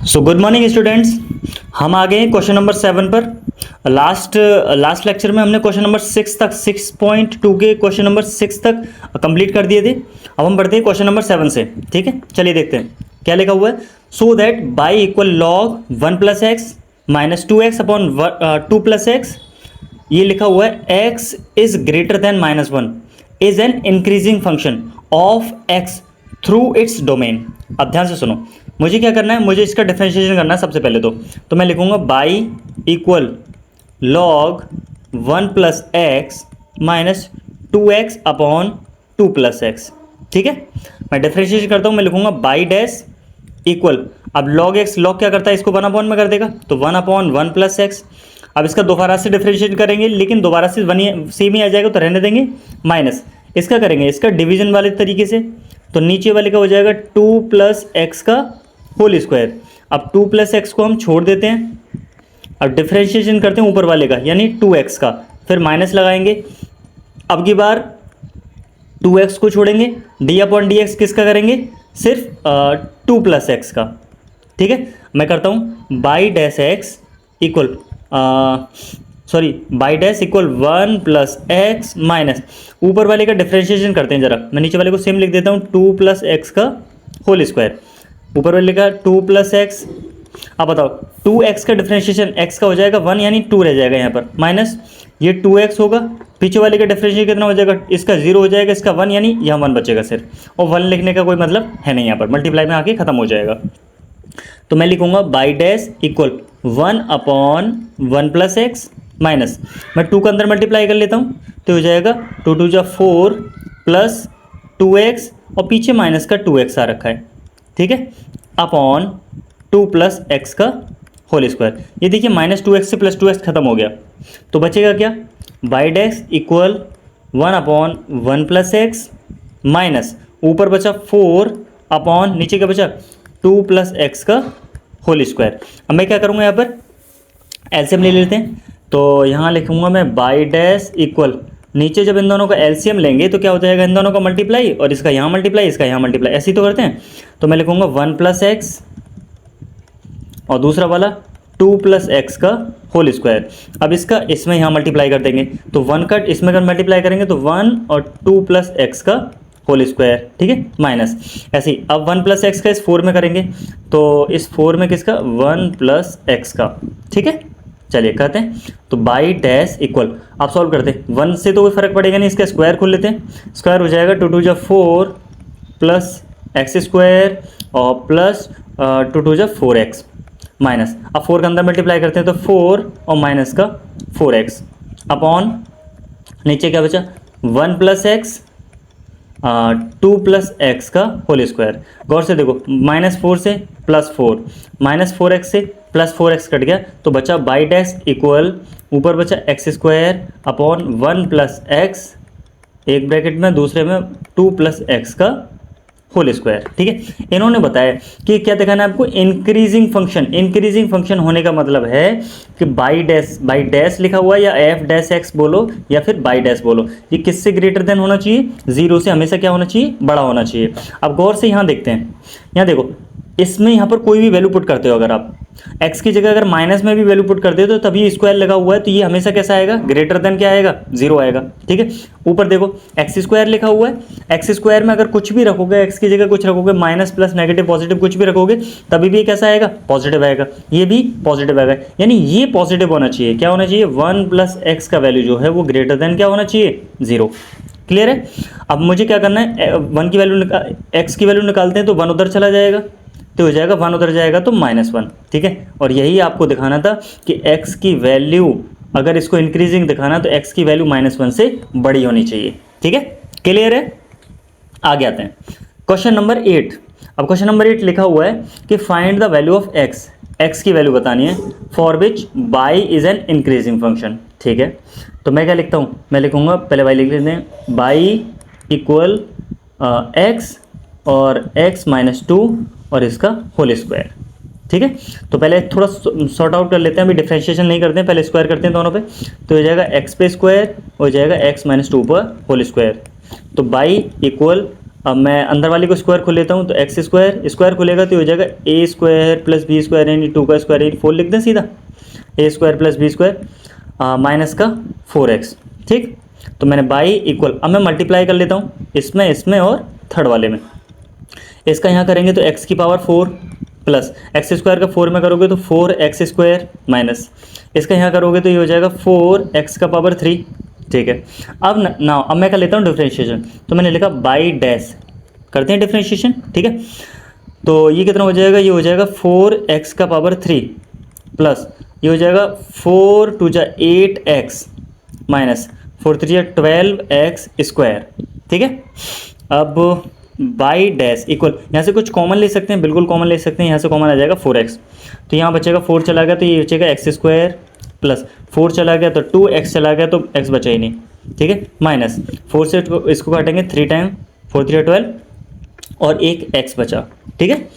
So good morning students. हम आ गए हैं क्वेश्चन नंबर 7 पर। लास्ट लेक्चर में हमने क्वेश्चन नंबर 6 तक 6.2 के क्वेश्चन नंबर 6 तक कंप्लीट कर दिए थे। अब हम बढ़ते हैं क्वेश्चन नंबर 7 से। ठीक है, चलिए देखते हैं क्या लिखा हुआ है। So that y equal log 1 plus x minus 2x upon 2 plus x, ये लिखा हुआ है x is greater than -1 is an increasing function of x through its domain. अब ध्यान से सुनो, मुझे क्या करना है, मुझे इसका डिफरेंशिएशन करना है सबसे पहले। तो मैं लिखूंगा by equal log 1 plus x minus 2x upon 2 plus x. ठीक है, मैं डिफरेंशिएशन करता हूँ, मैं लिखूंगा बाई डैश इक्वल, अब लॉग एक्स, लॉग क्या करता है, इसको 1 अपॉन में कर देगा, तो 1 अपॉन 1 प्लस एक्स। अब इसका दोबारा से डिफरेंशिएट करेंगे, लेकिन दोबारा से सेम ही आ जाएगा तो रहने देंगे, माइनस इसका करेंगे इसका डिवीजन वाले तरीके से, तो नीचे वाले का हो जाएगा 2 प्लस एक्स का होल स्क्वायर। अब 2 प्लस एक्स को हम छोड़ देते हैं, अब डिफरेंशिएशन करते हैं ऊपर वाले का यानी 2x का, फिर माइनस लगाएंगे। अब की बार 2x को छोड़ेंगे, डी अपॉन डी एक्स किसका करेंगे, सिर्फ 2 प्लस एक्स का। ठीक है, मैं करता हूँ by dash x equal by dash equal 1 plus x minus, ऊपर वाले का डिफरेंशिएशन करते हैं जरा, मैं नीचे वाले को सेम लिख देता हूँ 2 प्लस एक्स का होल स्क्वायर, ऊपर वाले का 2 प्लस एक्स। अब बताओ 2x का डिफरेंशिएशन x का हो जाएगा 1 यानी 2 रह जाएगा यहाँ पर, माइनस ये 2x होगा, पीछे वाले का डिफरेंशिएशन कितना हो जाएगा, इसका 0 हो जाएगा, इसका 1 यानी यहाँ 1 बचेगा सिर्फ, और 1 लिखने का कोई मतलब है नहीं यहाँ पर, मल्टीप्लाई में आके खत्म हो जाएगा। तो मैं लिखूंगा by dash equal 1 upon 1 plus x minus, मैं 2 का अंदर मल्टीप्लाई कर लेता हूँ तो हो जाएगा 2 2 जा 4 प्लस 2x और पीछे माइनस का 2x आ रखा है। ठीक है, अपॉन 2 प्लस एक्स का होल स्क्वायर। ये देखिए माइनस 2x से प्लस 2x खत्म हो गया, तो बचेगा क्या, by dash equal 1 upon 1 plus x minus ऊपर बचा 4 अपॉन नीचे क्या बचा 2 प्लस एक्स का होल स्क्वायर। अब मैं क्या करूँगा, यहाँ पर एलसीएम ले लेते हैं, तो यहाँ लिखूँगा मैं बाई डैश इक्वल, नीचे जब इन दोनों का एलसीएम लेंगे तो क्या हो जाएगा, इन दोनों का मल्टीप्लाई और इसका यहाँ मल्टीप्लाई, इसका यहाँ मल्टीप्लाई, ऐसे ही तो करते हैं। तो मैं लिखूँगा 1 प्लस एक्स और दूसरा वाला 2 प्लस एक्स का होल स्क्वायर। अब इसका इसमें यहाँ मल्टीप्लाई कर देंगे, तो 1 का इसमें अगर मल्टीप्लाई करेंगे तो 1 और 2 प्लस एक्स का होल स्क्वायर। ठीक है, माइनस ऐसे ही, अब 1 प्लस एक्स का इस 4 में करेंगे, तो इस 4 में किसका 1 प्लस एक्स का। ठीक है, चलिए कहते हैं, तो बाई डैश इक्वल, आप सॉल्व करते हैं, 1 से तो कोई फर्क पड़ेगा नहीं, इसका स्क्वायर खोल लेते हैं, स्क्वायर हो जाएगा 2 2 जा 4 प्लस एक्स स्क्वायर और प्लस 2 2 जा 4x माइनस, अब 4 का अंदर मल्टीप्लाई करते हैं तो 4 और माइनस का 4x अपॉन नीचे क्या बचा 1 प्लस एक्स 2 प्लस एक्स का होल स्क्वायर। गौर से देखो, -4 से +4 -4x से +4x कट गया, तो बचा बाई डैश इक्वल, ऊपर बचा x square upon 1 plus x, एक ब्रैकेट में दूसरे में 2 प्लस एक्स का होल स्क्वायर। ठीक है, इन्होंने बताया कि क्या दिखाना है आपको, इंक्रीजिंग फंक्शन। इंक्रीजिंग फंक्शन होने का मतलब है कि बाई डैश लिखा हुआ है, या एफ डैश एक्स बोलो या फिर बाई डैश बोलो, ये किससे ग्रेटर देन होना चाहिए, 0 से हमेशा क्या होना चाहिए, बड़ा होना चाहिए। अब गौर से यहाँ देखते हैं, यहाँ देखो, इसमें यहाँ पर कोई भी वैल्यू पुट करते हो, अगर आप x की जगह अगर माइनस में भी वैल्यू पुट करते हो तो तभी स्क्वायर लगा हुआ है, तो ये हमेशा कैसा आएगा, ग्रेटर देन क्या आएगा, 0 आएगा। ठीक है, ऊपर देखो एक्स स्क्वायर लिखा हुआ है, एक्स स्क्वायर में अगर कुछ भी रखोगे, एक्स की जगह कुछ रखोगे, माइनस प्लस नेगेटिव पॉजिटिव कुछ भी रखोगे, तभी भी कैसा आएगा, पॉजिटिव आएगा, ये भी पॉजिटिव आएगा, यानी ये पॉजिटिव होना चाहिए। क्या होना चाहिए, 1 प्लस एक्स का वैल्यू जो है वो ग्रेटर देन क्या होना चाहिए, 0। क्लियर है। अब मुझे क्या करना है, 1 की वैल्यू एक्स की वैल्यू निकालते हैं, तो 1 उधर चला जाएगा, तो हो जाएगा 1 उधर जाएगा तो -1। ठीक है, और यही आपको दिखाना था कि x की वैल्यू, अगर इसको इंक्रीजिंग दिखाना तो x की वैल्यू -1 से बड़ी होनी चाहिए। ठीक है, क्लियर है। आगे आते हैं क्वेश्चन नंबर 8। अब क्वेश्चन नंबर 8 लिखा हुआ है कि find the value of x की वैल्यू बतानी है for which y is an increasing function. ठीक है, तो मैं क्या लिखता हूँ, मैं लिखूँगा, पहले y लिख लेते हैं, y इक्वल x और x -2 और इसका होल स्क्वायर। ठीक है, तो पहले थोड़ा सॉर्ट आउट कर लेते हैं, अभी डिफरेंशिएशन नहीं करते हैं, पहले स्क्वायर करते हैं दोनों पे, तो हो जाएगा x पे स्क्वायर, हो जाएगा x -2 पर होल स्क्वायर। तो बाई इक्वल अब मैं अंदर वाली को स्क्वायर खोल लेता हूँ, तो एक्स स्क्वायर स्क्वायर खुलेगा तो हो जाएगा a square plus b square यानी 2 का स्क्वायर यानी 4 लिख दें सीधा, a square plus b square minus का 4x। ठीक, तो मैंने बाई इक्वल, अब मैं मल्टीप्लाई कर लेता हूँ इसमें और थर्ड वाले में। इसका यहाँ करेंगे तो x की पावर 4 प्लस एक्स स्क्वायर का 4 में करोगे तो 4x स्क्वायर माइनस इसका यहाँ करोगे तो ये हो जाएगा 4x का पावर 3। ठीक है, अब मैं कर लेता हूँ डिफ्रेंशिएशन, तो मैंने लिखा बाई डैश, करते हैं डिफ्रेंशिएशन। ठीक है, तो ये कितना हो जाएगा, ये हो जाएगा 4x का पावर 3 प्लस ये हो जाएगा 4 2 जा 8x माइनस 4 3 जा 12x स्क्वायर। ठीक है, अब बाई डैश इक्वल, यहाँ से कुछ कॉमन ले सकते हैं, बिल्कुल कॉमन ले सकते हैं, यहाँ से कॉमन आ जाएगा 4x, तो यहाँ बचेगा 4 चला गया तो ये बचेगा एक्स स्क्वायर प्लस 4 चला गया तो 2x चला गया तो x बचा ही नहीं। ठीक है, माइनस 4 से इसको काटेंगे 3 टाइम 4 3 12 और एक x बचा। ठीक है,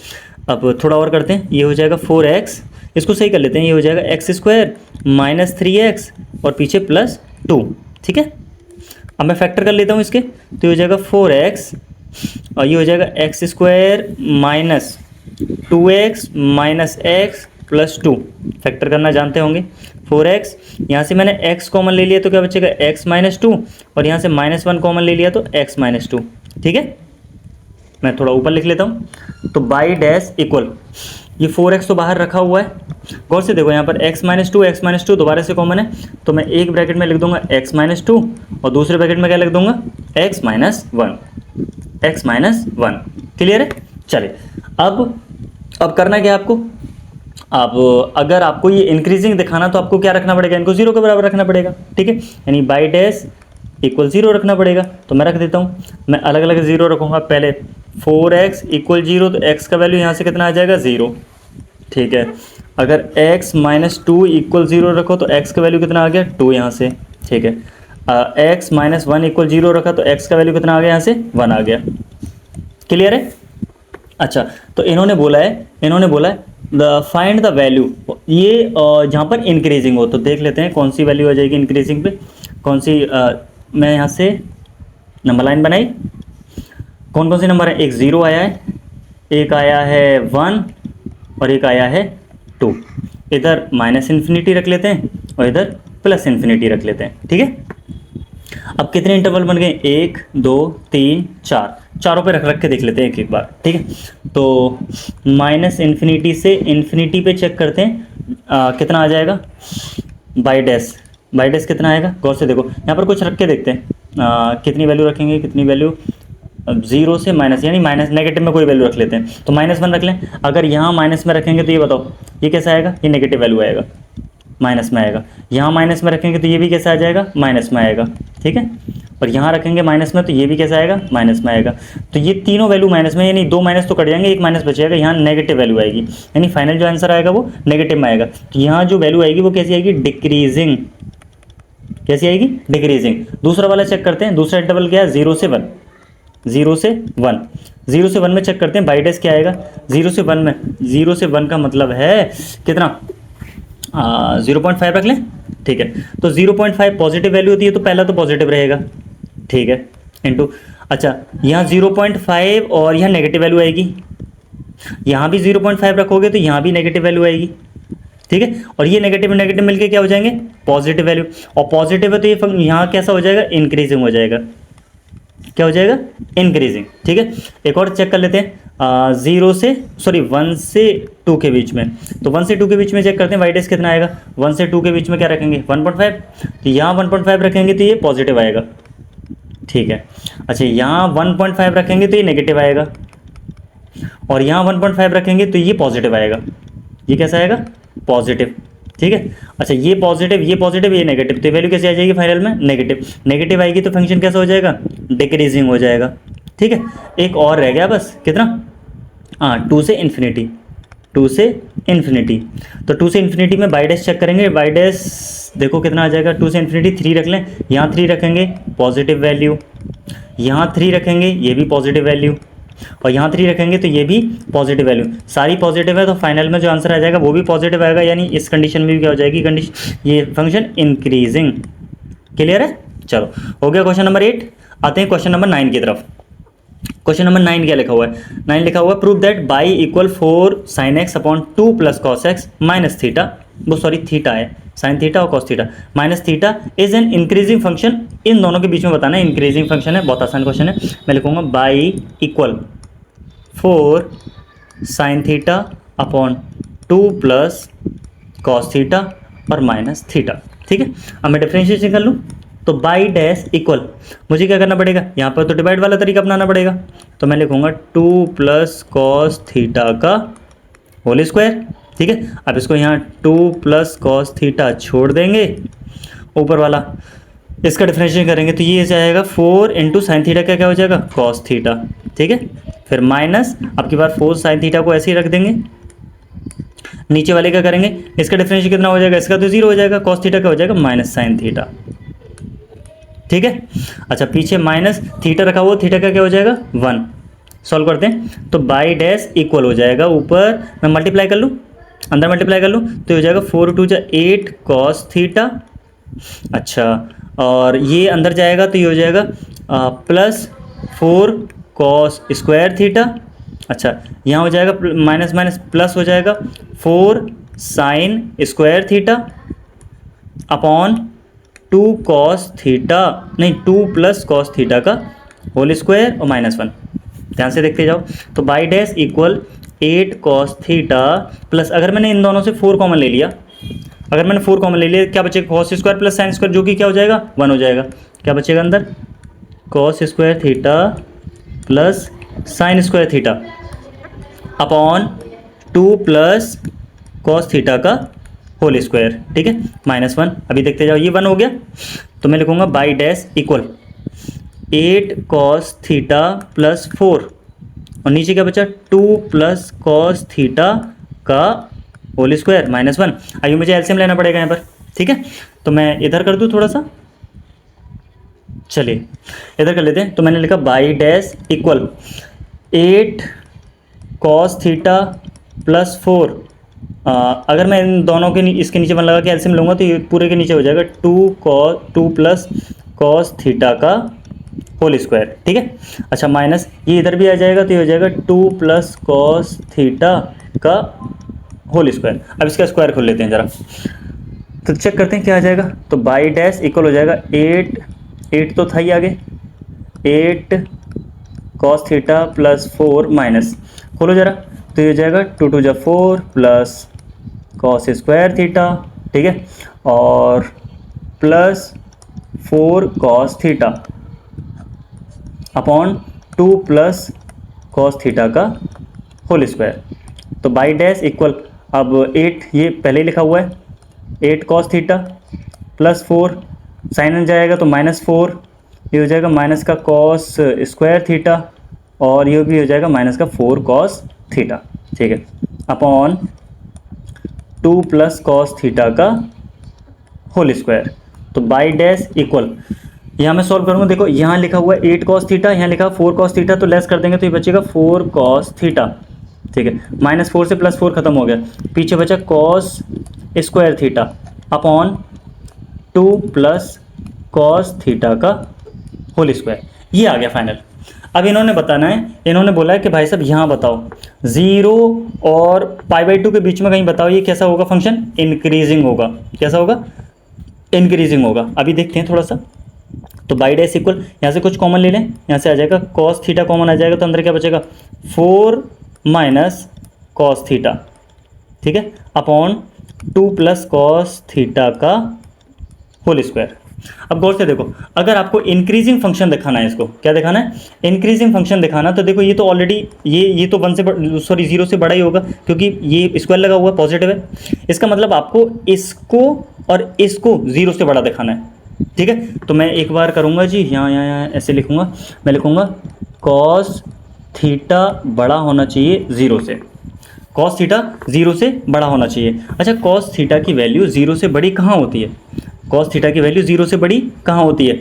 अब थोड़ा और करते हैं, ये हो जाएगा 4x, इसको सही कर लेते हैं, ये हो जाएगा एक्स स्क्वायर माइनस 3x और पीछे प्लस 2। ठीक है, अब मैं फैक्टर कर लेता हूँ इसके, तो ये हो जाएगा 4x और ये हो जाएगा x square minus 2x minus x plus 2, factor करना जानते होंगे। 4x, यहाँ से मैंने x कॉमन ले लिया तो क्या बचेगा x माइनस 2 और यहाँ से -1 कॉमन ले लिया तो x माइनस 2। ठीक है, मैं थोड़ा ऊपर लिख लेता हूँ, तो बाई डैश इक्वल, ये 4x तो बाहर रखा हुआ है, गौर से देखो यहाँ पर x माइनस टू दोबारा से कॉमन है, तो मैं एक ब्रैकेट में लिख दूंगा x माइनस 2 और दूसरे ब्रैकेट में क्या लिख दूंगा x माइनस 1। क्लियर है? चलिए, अब करना क्या है आपको, अब अगर आपको ये इंक्रीजिंग दिखाना तो आपको क्या रखना पड़ेगा, इनको 0 के बराबर रखना पड़ेगा। ठीक है, यानी बाई डैश इक्वल 0 रखना पड़ेगा, तो मैं रख देता हूँ, मैं अलग अलग 0 रखूँगा। पहले 4x इक्वल 0 तो x का वैल्यू यहाँ से कितना आ जाएगा 0। ठीक है, अगर x माइनस 2 इक्वल 0 रखो तो x का वैल्यू कितना आ गया 2 यहाँ से। ठीक है, x माइनस 1 इक्वल 0 रखा तो x का वैल्यू कितना आ गया यहाँ से 1 आ गया। क्लियर है? अच्छा, तो इन्होंने बोला है फाइंड द वैल्यू, ये जहाँ पर इंक्रीजिंग हो, तो देख लेते हैं कौन सी वैल्यू आ जाएगी इंक्रीजिंग पे, कौन सी मैं यहाँ से नंबर लाइन बनाई, कौन कौन से नंबर है, एक 0 आया है, एक आया है 1 और एक आया है 2। इधर माइनस इन्फिनिटी रख लेते हैं और इधर प्लस इन्फिनिटी रख लेते हैं। ठीक है, अब कितने इंटरवल बन गए, 1 2 3 4, चारों पे रख के देख लेते हैं एक बार। ठीक है, तो माइनस इन्फिनिटी से इन्फिनिटी पे चेक करते हैं कितना आ जाएगा, बाई डैश कितना आएगा, गौर से देखो यहाँ पर कुछ रख के देखते हैं कितनी वैल्यू रखेंगे, कितनी वैल्यू 0 से माइनस, यानी माइनस नेगेटिव में कोई वैल्यू रख लेते हैं, तो -1 रख लें। अगर यहाँ माइनस में रखेंगे तो ये बताओ ये कैसा आएगा, ये नेगेटिव वैल्यू आएगा, माइनस में आएगा। यहाँ माइनस में रखेंगे तो ये भी कैसा आ जाएगा, माइनस में आएगा। ठीक है, और यहाँ रखेंगे माइनस में तो ये भी कैसा आएगा, माइनस में आएगा। तो ये तीनों वैल्यू माइनस में, यानी 2 माइनस तो कट जाएंगे, एक माइनस बचेगा, यहाँ नेगेटिव वैल्यू आएगी, यानी फाइनल जो आंसर आएगा वो नेगेटिव में आएगा। तो यहाँ जो वैल्यू आएगी वो कैसी आएगी, डिक्रीजिंग। कैसी आएगी, डिक्रीजिंग। दूसरा वाला चेक करते हैं, दूसरा इंटरवल क्या है, 0 से 1। 0 से 1 में चेक करते हैं बाई डैश क्या आएगा, 0 से 1 में, 0 से 1 का मतलब है कितना, 0.5 रख लें। ठीक है, तो 0.5 पॉजिटिव वैल्यू होती है तो पहला तो पॉजिटिव रहेगा। ठीक है, इनटू, अच्छा यहाँ 0.5 और यहाँ नेगेटिव वैल्यू आएगी, यहाँ भी 0.5 रखोगे तो यहाँ भी नेगेटिव वैल्यू आएगी। ठीक है, और ये नेगेटिव नेगेटिव मिलके क्या हो जाएंगे, पॉजिटिव वैल्यू, और पॉजिटिव है तो ये यहाँ कैसा हो जाएगा, इंक्रीजिंग हो जाएगा। क्या हो जाएगा, इंक्रीजिंग। ठीक है, एक और चेक कर लेते हैं 1 से 2 के बीच में, तो 1 से 2 के बीच में चेक करते हैं वाई डैश कितना आएगा। 1 से 2 के बीच में क्या रखेंगे, 1.5, तो यहाँ 1.5 रखेंगे तो ये पॉजिटिव आएगा। ठीक है, अच्छा यहाँ 1.5 रखेंगे तो ये नेगेटिव आएगा, और यहाँ 1.5 रखेंगे तो ये पॉजिटिव आएगा। ये कैसा आएगा, पॉजिटिव। ठीक है, अच्छा ये पॉजिटिव ये नेगेटिव, तो वैल्यू कैसे आ जाएगी फाइनल में, नेगेटिव आएगी तो फंक्शन कैसा हो जाएगा, डिक्रीजिंग हो जाएगा। ठीक है, एक और रह गया बस, कितना, 2 से इन्फिनिटी। तो 2 से इन्फिनिटी में बाई डैश चेक करेंगे, बाई डैश देखो कितना आ जाएगा, 2 से इन्फिनिटी 3 रख लें, यहाँ 3 रखेंगे पॉजिटिव वैल्यू, यहाँ 3 रखेंगे ये भी पॉजिटिव वैल्यू, और यहाँ 3 रखेंगे तो ये भी पॉजिटिव वैल्यू, सारी पॉजिटिव है, तो फाइनल में जो आंसर आ जाएगा वो भी पॉजिटिव आएगा, यानी इस कंडीशन में भी क्या हो जाएगी कंडीशन, ये फंक्शन इंक्रीजिंग। क्लियर है? चलो हो गया क्वेश्चन नंबर 8। आते हैं क्वेश्चन नंबर 9 की तरफ। क्वेश्चन नंबर 9 क्या लिखा हुआ है? 9 लिखा हुआ है prove that y equal 4 sine x upon 2 plus cos x minus theta, वो सॉरी थीटा है, साइन थीटा और cos theta minus theta is an increasing function. इन दोनों के बीच में बताना है इंक्रीजिंग फंक्शन है, बहुत आसान क्वेश्चन है। मैं लिखूंगा by equal 4 sine theta upon 2 plus cos theta और माइनस थीटा। ठीक है, अब मैं डिफरेंशिएशन कर लूँ तो बाई डैश इक्वल, मुझे क्या करना पड़ेगा, यहाँ पर तो डिवाइड वाला तरीका अपनाना पड़ेगा, तो मैं लिखूंगा 2 प्लस कॉस थीटा का होल स्क्वायर। ठीक है, अब इसको यहाँ 2 प्लस कॉस थीटा छोड़ देंगे, ऊपर वाला इसका डिफरेंशिएशन करेंगे तो ये जाएगा 4 इंटू साइन थीटा का क्या हो जाएगा, कॉस थीटा। ठीक है, फिर माइनस अब की बार 4 साइन थीटा को ऐसे ही रख देंगे, नीचे वाले क्या करेंगे, इसका डिफरेंशिएशन कितना हो जाएगा, इसका तो 0 हो जाएगा, कॉस थीटा क्या हो जाएगा, माइनस साइन थीटा। ठीक है, अच्छा पीछे माइनस थीटा रखा हुआ, थीटा का क्या हो जाएगा 1। सॉल्व करते हैं तो बाई डैश इक्वल हो जाएगा, ऊपर मैं मल्टीप्लाई कर लूँ, अंदर मल्टीप्लाई कर लूँ तो हो जाएगा 4 2 जा 8 कॉस थीटा। अच्छा, और ये अंदर जाएगा तो ये हो जाएगा प्लस 4 कॉस स्क्वायर थीटा। अच्छा, यहाँ हो जाएगा माइनस माइनस प्लस हो जाएगा 4 sine square theta upon 2 cos theta, नहीं 2 प्लस कॉस थीटा का होल स्क्वायर और माइनस 1। ध्यान से देखते जाओ, तो by dash equal 8 cos theta plus, अगर मैंने इन दोनों से 4 कॉमन ले लिया, अगर मैंने 4 कॉमन ले लिया क्या बचेगा, cos square plus sine square, जो कि क्या हो जाएगा 1 हो जाएगा। क्या बचेगा अंदर, cos square theta plus sine square theta upon 2 plus cos theta का होल स्क्वायर। ठीक है, माइनस 1। अभी देखते जाओ, ये 1 हो गया तो मैं लिखूंगा by dash equal 8 cos theta plus 4 और नीचे क्या बचा 2 प्लस कॉस थीटा का होल स्क्वायर माइनस 1। अभी मुझे एलसीएम लेना पड़ेगा यहाँ पर। ठीक है, तो मैं इधर कर दूँ थोड़ा सा, चलिए इधर कर लेते हैं। तो मैंने लिखा by dash equal 8 cos theta plus 4, अगर मैं इन दोनों के इसके नीचे 1 लगा के एलसीएम लूँगा तो ये पूरे के नीचे हो जाएगा 2 प्लस कॉस थीटा का होल स्क्वायर। ठीक है, अच्छा माइनस ये इधर भी आ जाएगा तो ये हो जाएगा 2 प्लस कॉस थीटा का होल स्क्वायर। अब इसका स्क्वायर खोल लेते हैं ज़रा, तो चेक करते हैं क्या आ जाएगा। तो बाई डैश इक्वल हो जाएगा 8 तो था ही आगे, 8 कॉस थीटा प्लस 4 माइनस, खोलो ज़रा तो ये हो जाएगा 2 2 जा 4 प्लस कॉस स्क्वायर थीटा। ठीक है, और plus 4 cos theta upon 2 plus cos theta का होल स्क्वायर। तो बाई डैश इक्वल, अब 8 ये पहले ही लिखा हुआ है, 8 कॉस थीटा प्लस 4 साइन जाएगा तो माइनस 4, ये हो जाएगा माइनस का कॉस स्क्वायर थीटा और ये भी हो जाएगा माइनस का 4 कॉस थीटा। ठीक है, अपॉन 2 प्लस कॉस थीटा का होल स्क्वायर। तो बाई डैश इक्वल, यहाँ मैं सॉल्व करूँगा, देखो यहाँ लिखा हुआ है 8 कॉस थीटा, यहाँ लिखा 4 कॉस थीटा, तो लेस कर देंगे तो ये बचेगा 4 कॉस थीटा। ठीक है, माइनस 4 से प्लस 4 खत्म हो गया, पीछे बचा cos square theta upon 2 plus cos theta का होल स्क्वायर। ये आ गया फाइनल। अब इन्होंने बताना है, इन्होंने बोला है कि भाई साहब यहाँ बताओ 0 और π/2 के बीच में कहीं बताओ ये कैसा होगा फंक्शन, इंक्रीजिंग होगा। कैसा होगा, इंक्रीजिंग होगा। अभी देखते हैं थोड़ा सा। तो बाई डैश इक्वल, यहाँ से कुछ कॉमन ले लें, यहाँ से आ जाएगा कॉस थीटा कॉमन आ जाएगा तो अंदर क्या बचेगा 4 माइनस कॉस थीटा। ठीक है, अपॉन 2 प्लस कॉस थीटा का होल स्क्वायर। अब गौर से देखो, अगर आपको इंक्रीजिंग फंक्शन दिखाना है, इसको क्या दिखाना है, इंक्रीजिंग फंक्शन दिखाना, तो देखो ये तो ऑलरेडी ये तो 1 से सॉरी 0 से बड़ा ही होगा क्योंकि ये स्क्वायर लगा हुआ पॉजिटिव है। इसका मतलब आपको इसको और इसको 0 से बड़ा दिखाना है। ठीक है, तो मैं एक बार करूँगा जी, यहाँ ऐसे लिखूँगा, मैं लिखूँगा कॉस थीटा बड़ा होना चाहिए 0 से, कॉस थीटा 0 से बड़ा होना चाहिए। अच्छा, कॉस थीटा की वैल्यू 0 से बड़ी कहाँ होती है, कॉस थीटा की वैल्यू 0 से बड़ी कहाँ होती है,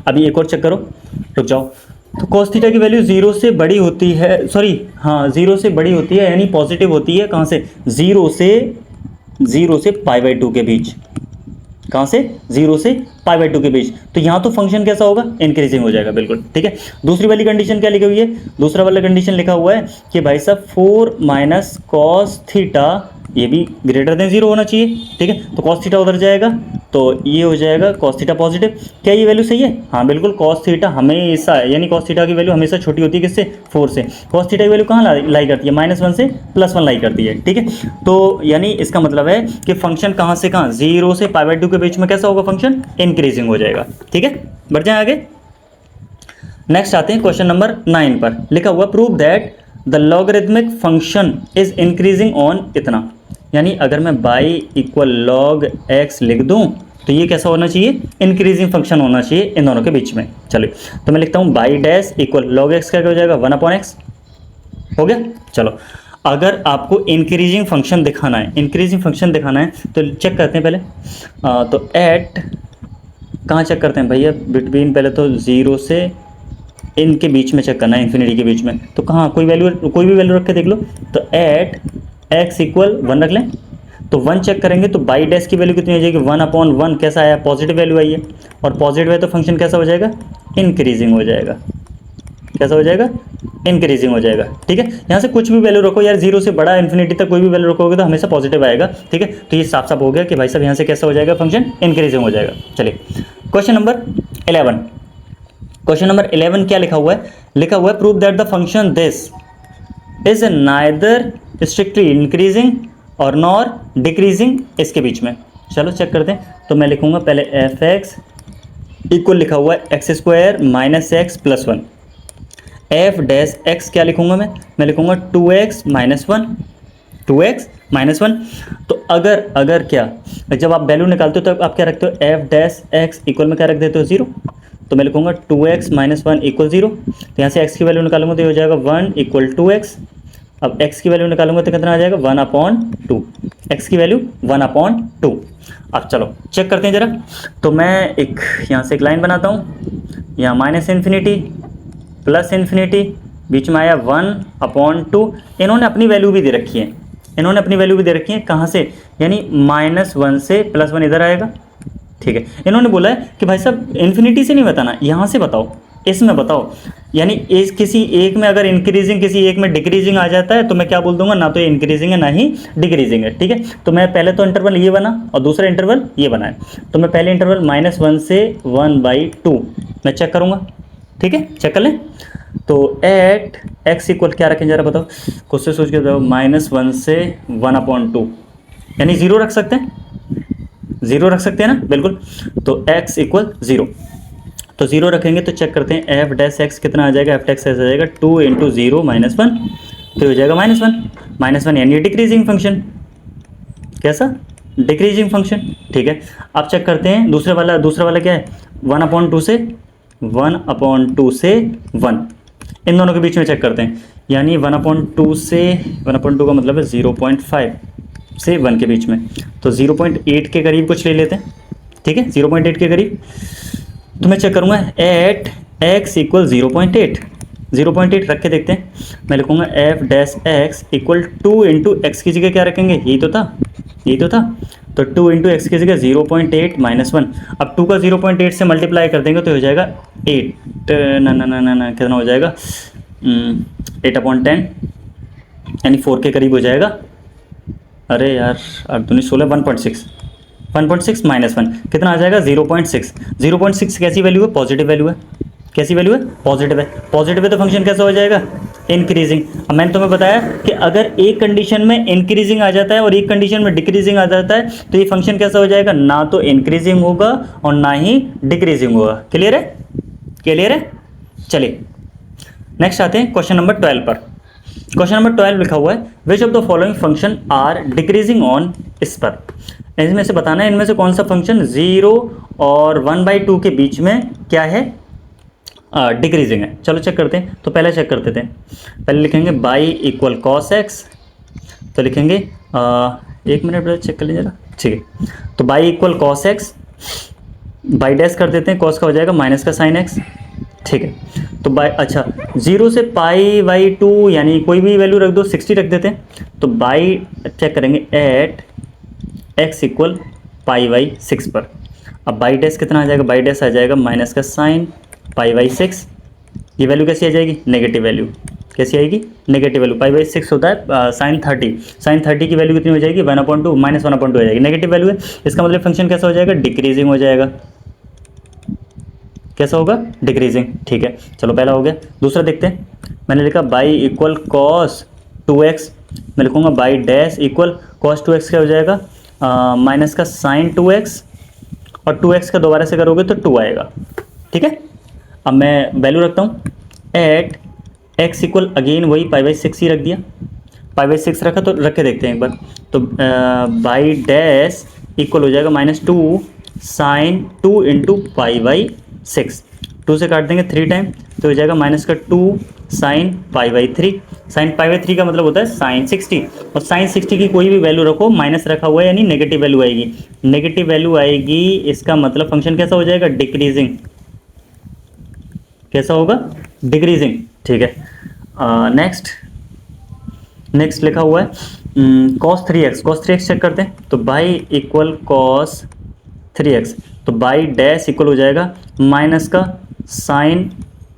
अभी एक और चेक करो, रुक जाओ। तो कॉस थीटा की वैल्यू 0 से बड़ी होती है, सॉरी हाँ 0 से बड़ी होती है, यानी पॉजिटिव होती है। कहाँ से, 0 से π/2 के बीच। कहाँ से, 0 से π/2 के बीच। तो यहाँ तो फंक्शन कैसा होगा, इंक्रीजिंग हो जाएगा, बिल्कुल ठीक है। दूसरी वाली कंडीशन क्या लिखी हुई है, दूसरा वाला कंडीशन लिखा हुआ है कि भाई साहब 4 - cos थीटा ये भी ग्रेटर देन 0 होना चाहिए, ठीक है। तो cos थीटा उधर जाएगा तो ये हो जाएगा cos थीटा पॉजिटिव। क्या ये वैल्यू सही है, हाँ बिल्कुल। cos थीटा हमेशा, यानी cos थीटा की वैल्यू हमेशा छोटी होती है किससे, 4 से। cos थीटा की वैल्यू कहाँ लाई करती है, -1 से +1 लाई करती है, ठीक है। तो यानी इसका मतलब है कि फंक्शन कहाँ से कहाँ, 0 से π/2 के बीच में कैसा होगा, फंक्शन इंक्रीजिंग हो जाएगा, ठीक है। बढ़ जाए आगे। नेक्स्ट आते हैं क्वेश्चन नंबर 9 पर। लिखा हुआ prove that the logarithmic function is increasing on इतना। यानी अगर मैं y = log x लिख दूं तो ये कैसा होना चाहिए, इंक्रीजिंग फंक्शन होना चाहिए इन दोनों के बीच में। चलिए तो मैं लिखता हूँ y' = log x, क्या हो जाएगा, 1/x हो गया। चलो अगर आपको इंक्रीजिंग फंक्शन दिखाना है, इंक्रीजिंग फंक्शन दिखाना है तो चेक करते हैं पहले। तो एट कहाँ चेक करते हैं भैया, बिटवीन, पहले तो 0 से इनके बीच में चेक करना है, इन्फिनिटी के बीच में। तो कहाँ कोई भी वैल्यू रख के देख लो। तो एट x = 1 रख लें, तो 1 चेक करेंगे तो बाई डैश की वैल्यू कितनी हो जाएगी, 1/1 कैसा आया, पॉजिटिव वैल्यू आई है। और पॉजिटिव है तो फंक्शन कैसा हो जाएगा, इंक्रीजिंग हो जाएगा। कैसा हो जाएगा, इंक्रीजिंग हो जाएगा, ठीक है। यहाँ से कुछ भी वैल्यू रखो यार, 0 से बड़ा इन्फिनिटी तक कोई भी वैल्यू रखोगे तो हमेशा पॉजिटिव आएगा, ठीक है। तो ये साफ साफ हो गया कि भाई साहब यहाँ से कैसा हो जाएगा, फंक्शन इंक्रीजिंग हो जाएगा। चलिए क्वेश्चन नंबर 11। क्वेश्चन नंबर 11 क्या लिखा हुआ है, लिखा हुआ है prove that the function this is neither strictly increasing और नॉर डिक्रीजिंग, इसके बीच में। चलो चेक करते हैं। तो मैं लिखूंगा पहले f(x) इक्वल लिखा हुआ है x² - x + 1। f' क्या लिखूंगा मैं लिखूंगा 2x - 1, 2x - 1। तो अगर क्या, जब आप वैल्यू निकालते हो तो आप क्या रखते हो, f' इक्वल में क्या रख देते हो, 0। तो मैं लिखूंगा 2x - 1 = 0। तो यहाँ से x की वैल्यू निकालूंगा तो ये हो जाएगा 1 = 2x। अब x की वैल्यू निकालूंगा तो कितना आ जाएगा, 1/2। x की वैल्यू 1/2। अब चलो चेक करते हैं ज़रा। तो मैं यहाँ से एक लाइन बनाता हूँ, यहाँ -∞ +∞, बीच में आया 1/2। इन्होंने अपनी वैल्यू भी दे रखी है, कहाँ से, यानी -1 से +1 इधर आएगा, ठीक है। इन्होंने बोला है कि भाई साहब इन्फिनिटी से नहीं बताना, यहाँ से बताओ, इसमें बताओ। यानी इस किसी एक में अगर इंक्रीजिंग, किसी एक में डिक्रीजिंग आ जाता है तो मैं क्या बोल दूंगा, ना तो ये इंक्रीजिंग है ना ही डिक्रीजिंग है, ठीक है। तो मैं पहले तो इंटरवल ये बना और दूसरा इंटरवल ये बना है। तो मैं पहले इंटरवल -1 से 1/2 मैं चेक करूँगा, ठीक है, चेक कर लें। तो एट x = क्या रखें जरा बताओ, खुद से सोच के बताओ, -1 से 1/2, यानी 0 रख सकते हैं, 0 रख सकते हैं ना, बिल्कुल। तो x = 0, तो 0 रखेंगे तो चेक करते हैं f' कितना आ जाएगा, f' आ जाएगा 2 × 0 - 1, तो हो जाएगा -1 यानी डिक्रीजिंग फंक्शन। कैसा, डिक्रीजिंग फंक्शन, ठीक है। अब चेक करते हैं दूसरा वाला क्या है, 1/2 से 1 इन दोनों के बीच में चेक करते हैं। यानी 1/2 से 1/2 का मतलब है 0.5 से 1 के बीच में। तो 0.8 के करीब कुछ ले लेते हैं, ठीक है, 0.8 के करीब। तो मैं चेक करूँगा एट x = 0.8 रख के देखते हैं। मैं लिखूँगा f' = 2 × x की जगह क्या रखेंगे, यही तो था। तो 2 × x की जगह 0.8 - 1। अब 2 का 0.8 से मल्टीप्लाई कर देंगे तो हो जाएगा 8, ना कितना हो जाएगा, 8/10, यानी 4 के करीब हो जाएगा। अरे यार 8 दूनी 16, 1.6 - 1 कितना आ जाएगा, 0.6 कैसी वैल्यू है, पॉजिटिव वैल्यू है। कैसी वैल्यू है, पॉजिटिव है तो फंक्शन कैसा हो जाएगा, इंक्रीजिंग। अब मैंने तुम्हें बताया कि अगर एक कंडीशन में इंक्रीजिंग आ जाता है और एक कंडीशन में डिक्रीजिंग आ जाता है तो ये फंक्शन कैसा हो जाएगा, ना तो इंक्रीजिंग होगा और ना ही डिक्रीजिंग होगा। क्लियर है। चलिए नेक्स्ट आते हैं क्वेश्चन नंबर 12 पर। क्वेश्चन नंबर 12 लिखा हुआ है which of the following function are decreasing on इस पर। इसमें से बताना है इनमें से कौन सा फंक्शन 0 और 1/2 के बीच में क्या है, डिक्रीजिंग है। चलो चेक करते हैं। तो पहले चेक करते थे, पहले लिखेंगे y = cos x। तो लिखेंगे 1 मिनट चेक कर लीजिए जरा, ठीक है। तो y = cos x, by dash कर देते हैं, cos का हो जाएगा माइनस का sin x, ठीक है। तो अच्छा 0 से π/2 यानी कोई भी वैल्यू रख दो, 60 रख देते हैं। तो बाई चेक करेंगे एट x = π/6 पर। अब बाई डैश कितना आ जाएगा, बाई डैश आ जाएगा माइनस का साइन पाई बाई 6। ये वैल्यू कैसी आ जाएगी, नेगेटिव वैल्यू। कैसी आएगी, नेगेटिव वैल्यू। पाई बाई 6 होता है साइन 30, साइन 30 की वैल्यू कितनी हो जाएगी, 1/2 माइनस 1/2 हो जाएगी, नेगेटिव वैल्यू है। इसका मतलब फंक्शन कैसा हो जाएगा, डिक्रीजिंग हो जाएगा। कैसा होगा, डिक्रीजिंग। ठीक है, चलो पहला हो गया। दूसरा देखते हैं, मैंने लिखा बाई इक्वल कॉस 2x, मैं लिखूंगा by dash equal cos 2x क्या हो जाएगा, माइनस का साइन 2x, और 2x का दोबारा से करोगे तो 2 आएगा। ठीक है, अब मैं वैल्यू रखता हूँ एट x इक्वल अगेन वही पाई बाई 6 ही रख दिया, पाई बाई 6 रखा तो रख के देखते हैं एक बार। तो बाई डैश इक्वल हो जाएगा -2 साइन 2 इंटू पाई बाई 6, 2 से काट देंगे 3 टाइम तो हो जाएगा माइनस का 2 sine pi by 3। Sine pi by 3 का मतलब होता है साइन 60, और साइन 60 की कोई भी वैल्यू रखो माइनस रखा हुआ है यानी नेगेटिव वैल्यू आएगी, नेगेटिव वैल्यू आएगी। इसका मतलब फंक्शन कैसा हो जाएगा, डिक्रीजिंग। कैसा होगा, डिक्रीजिंग। ठीक है, नेक्स्ट लिखा हुआ है cos 3x, cos 3x check करते हैं। तो बाई इक्वल cos 3x, तो बाई डैश इक्वल हो जाएगा माइनस का साइन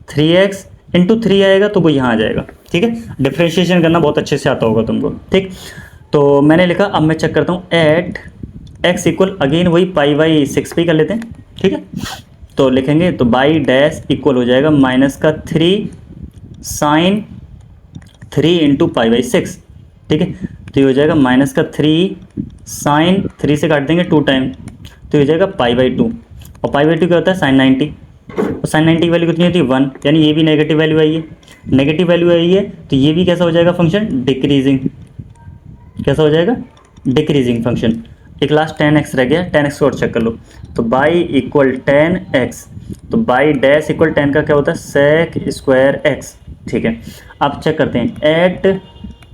3x इंटू 3 आएगा तो वो यहाँ आ जाएगा। ठीक है, डिफ्रेंशिएशन करना बहुत अच्छे से आता होगा तुमको। ठीक, तो मैंने लिखा, अब मैं चेक करता हूँ एट x इक्वल अगेन वही पाई बाई 6 पे कर लेते हैं। ठीक है, तो लिखेंगे तो बाई डैश इक्वल हो जाएगा माइनस का 3 साइन 3 इंटू पाई बाई 6। ठीक है, तो ये हो जाएगा माइनस का 3 साइन 3 से काट देंगे 2 टाइम तो ये हो जाएगा पाई बाई 2, और पाई बाई 2 क्या होता है, साइन 90, और साइन 90 की वैल्यू कितनी होती है 1, यानी ये भी नेगेटिव वैल्यू आई है, नेगेटिव वैल्यू आई है तो ये भी कैसा हो जाएगा फंक्शन, डिक्रीजिंग। कैसा हो जाएगा, डिक्रीजिंग फंक्शन। एक लास्ट 10x रह गया, 10x को और चेक कर लो। तो बाई इक्वल 10x, तो बाई डैश इक्वल 10 का क्या होता है, सेक स्क्वायर x। ठीक है, अब चेक करते हैं एट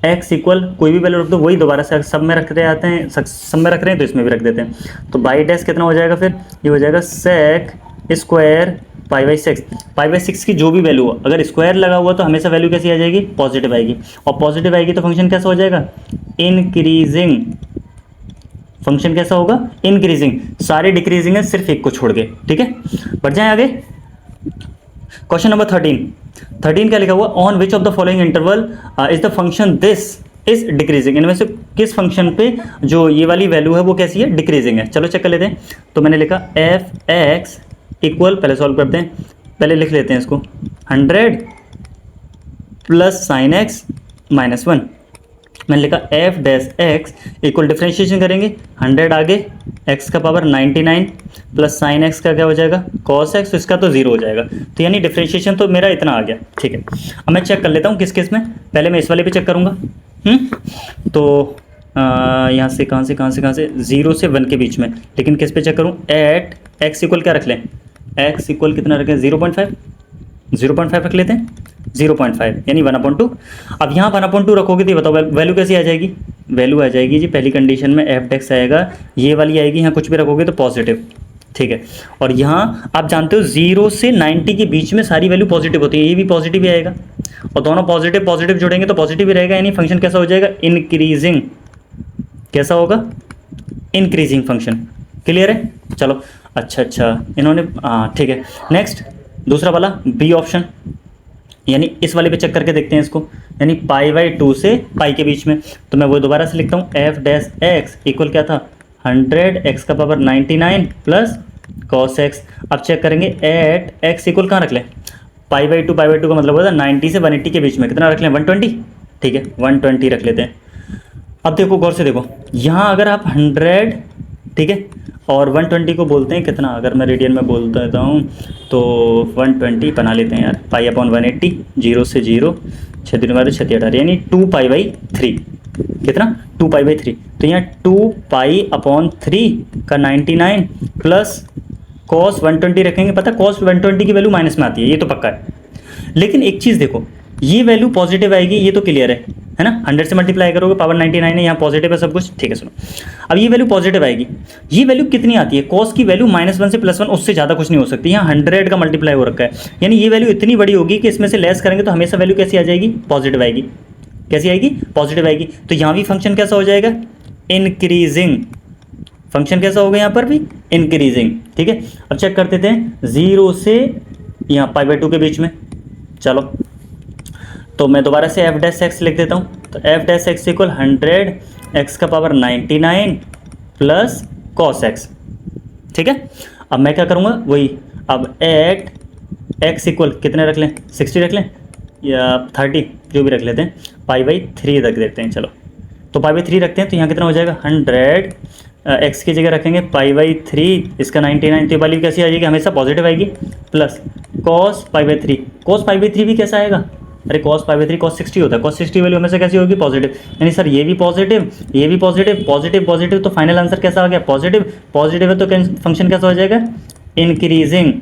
x इक्वल कोई भी वैल्यू रख दो, वही दोबारा से सब में रख रहे आते हैं, सब में रख रहे हैं तो इसमें भी रख देते हैं। तो बाई डैश कितना हो जाएगा, फिर ये हो जाएगा sec square pi by 6। Pi by 6 की जो भी वैल्यू हो, अगर स्क्वायर लगा हुआ तो हमेशा वैल्यू कैसी आ जाएगी, पॉजिटिव आएगी, और पॉजिटिव आएगी तो फंक्शन कैसा हो जाएगा, इंक्रीजिंग। फंक्शन कैसा होगा, इंक्रीजिंग। सारे डिक्रीजिंग है सिर्फ एक को छोड़ के। ठीक है, बढ़ जाए आगे। क्वेश्चन नंबर 13 क्या लिखा हुआ, on which of the following interval is the function this is decreasing. इनमें से किस फंक्शन पे जो ये वाली वैल्यू है वो कैसी है, डिक्रीजिंग है। चलो चेक कर लेते हैं। तो मैंने लिखा एफ एक्स इक्वल, पहले सॉल्व करते हैं, पहले लिख लेते हैं इसको 100 प्लस साइन एक्स माइनस 1। मैंने लिखा F dash x equal, differentiation करेंगे 100 आगे एक्स का पावर 99 प्लस साइन एक्स का क्या हो जाएगा, कॉस एक्स, तो इसका तो 0 हो जाएगा। तो यानी डिफ्रेंशिएशन तो मेरा इतना आ गया। ठीक है, अब मैं चेक कर लेता हूँ किस केस में, पहले मैं इस वाले पे चेक करूँगा। तो यहाँ से कहाँ से 0 से 1 के बीच में, लेकिन किस पे चेक करूँ, एट एक्स इक्वल क्या रख लें, एक्स इक्वल कितना रखें, 0.5 रख लेते हैं, 0.5 यानी 1/2। अब यहाँ 1/2 रखोगे तो ये बताओ वैल्यू कैसी आ जाएगी, वैल्यू आ जाएगी जी पहली कंडीशन में एफ डेक्स आएगा, ये वाली आएगी, यहाँ कुछ भी रखोगे तो पॉजिटिव। ठीक है, और यहाँ आप जानते हो 0 से 90 के बीच में सारी वैल्यू पॉजिटिव होती है, ये भी पॉजिटिव ही आएगा, और दोनों पॉजिटिव जोड़ेंगे तो पॉजिटिव ही रहेगा, यानी फंक्शन कैसा हो जाएगा, इंक्रीजिंग। कैसा होगा, इंक्रीजिंग फंक्शन। क्लियर है, चलो अच्छा इन्होंने ठीक है। नेक्स्ट दूसरा वाला बी ऑप्शन, यानी इस वाले पे चेक करके देखते हैं इसको, यानी पाई बाई 2 से पाई के बीच में। तो मैं वो दोबारा से लिखता हूँ, एफ डैश एक्स इक्वल क्या था, 100 एक्स का पावर 99 प्लस कॉस एक्स। अब चेक करेंगे एट एक्स इक्वल कहाँ रख लें, पाई बाई 2 का मतलब होता है 90 से 180 के बीच में, कितना रख लें, 120। ठीक है, 120 रख लेते हैं। अब देखो गौर से देखो, यहाँ अगर आप 100, ठीक है, और 120 को बोलते हैं कितना, अगर मैं रेडियन में बोल देता हूँ तो 120 बना लेते हैं यार, पाई अपॉन 180, 0 से 0, 6 दिन बाद 6 18, यानी 2 पाई बाई 3, कितना, 2 पाई बाई 3। तो यहाँ 2 पाई अपॉन 3 का 99 प्लस कॉस 120 रखेंगे। पता है कॉस 120 की वैल्यू माइनस में आती है, ये तो पक्का है, लेकिन एक चीज़ देखो, ये वैल्यू पॉजिटिव आएगी, ये तो क्लियर है ना, 100 से मल्टीप्लाई करोगे पावर 99 है, यहाँ पॉजिटिव है सब कुछ। ठीक है, सुनो, अब ये वैल्यू पॉजिटिव आएगी, ये वैल्यू कितनी आती है, कॉस की वैल्यू -1 से +1, उससे ज़्यादा कुछ नहीं हो सकती। यहाँ 100 का मल्टीप्लाई हो रखा है, यानी ये वैल्यू इतनी बड़ी होगी कि इसमें से लेस करेंगे तो हमेशा वैल्यू कैसी आ जाएगी, पॉजिटिव आएगी। कैसी आएगी, पॉजिटिव आएगी। तो यहाँ भी फंक्शन कैसा हो जाएगा, इंक्रीजिंग फंक्शन कैसा होगा यहाँ पर भी, इंक्रीजिंग। ठीक है, अब चेक करते थे 0 से यहाँ पाई बाई 2 के बीच में। चलो तो मैं दोबारा से एफ डैश एक्स लिख देता हूँ। तो F dash x equal 100 x का पावर 99 प्लस कॉस एक्स। ठीक है, अब मैं क्या करूँगा वही, अब एट एक्स इक्वल कितने रख लें, 60 रख लें या 30, जो भी रख लेते हैं, पाई बाई 3 रख देते हैं। चलो तो पाई बाई 3 रखते हैं, तो यहाँ कितना हो जाएगा 100 एक्स की जगह रखेंगे पाई बाई 3, इसका 99, तो ये वाली कैसी आ जाएगी, हमेशा पॉजिटिव आएगी, plus cos pi by 3। Cos pi by 3 भी कैसा आएगा, अरे कॉस पाई बाई 3 कॉस 60 होता है, कॉस 60 वैल्यू हमेशा कैसी होगी, पॉजिटिव। यानी सर ये भी पॉजिटिव, ये भी पॉजिटिव, पॉजिटिव पॉजिटिव, तो फाइनल आंसर कैसा आ गया, पॉजिटिव। पॉजिटिव है तो फंक्शन कैसा हो जाएगा, इंक्रीजिंग।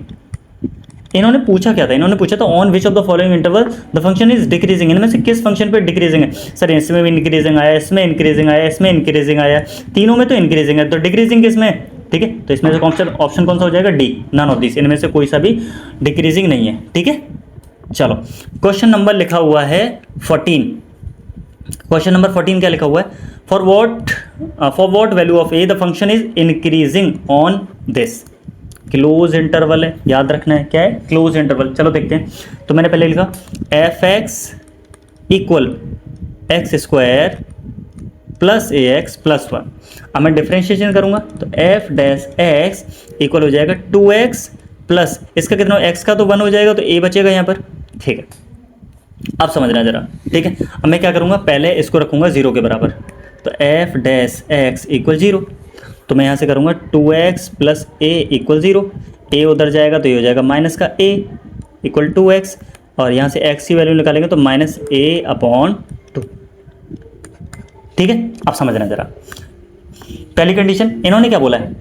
इन्होंने पूछा क्या था, इन्होंने पूछा था on which of the following interval the function is decreasing, इनमें से किस फंक्शन पे डिक्रीजिंग है। सर इसमें भी इंक्रीजिंग आया, इसमें इंक्रीजिंग आया, इसमें इंक्रीजिंग आया, तीनों में तो इंक्रीजिंग है, तो डिक्रीजिंग किसमें। ठीक है, तो इसमें से ऑप्शन कौन सा हो जाएगा, डी, नन ऑफ दिस, इनमें से कोई सा भी डिक्रीजिंग नहीं है। ठीक है, चलो क्वेश्चन नंबर लिखा हुआ है 14। क्वेश्चन नंबर 14 क्या लिखा हुआ है, for what value of A the function is increasing on this. Close interval है, याद रखना है क्या है, क्लोज इंटरवल। चलो देखते हैं, तो मैंने पहले लिखा f x equal x square plus a x plus 1। अब मैं डिफ्रेंशिएशन करूंगा, तो एफ डैश एक्स इक्वल हो जाएगा 2x प्लस इसका कितना, x का तो 1 हो जाएगा, तो a बचेगा यहाँ पर। ठीक है, अब समझना जरा। ठीक है, अब मैं क्या करूँगा, पहले इसको रखूँगा 0 के बराबर, तो एफ डैश एक्स इक्वल 0, तो मैं यहाँ से करूँगा 2x प्लस ए इक्वल 0, ए उधर जाएगा तो ये हो जाएगा माइनस का a इक्वल 2x, और यहाँ से x की वैल्यू निकालेंगे तो माइनस a/2। ठीक है, अब समझना जरा पहली कंडीशन, इन्होंने क्या बोला है,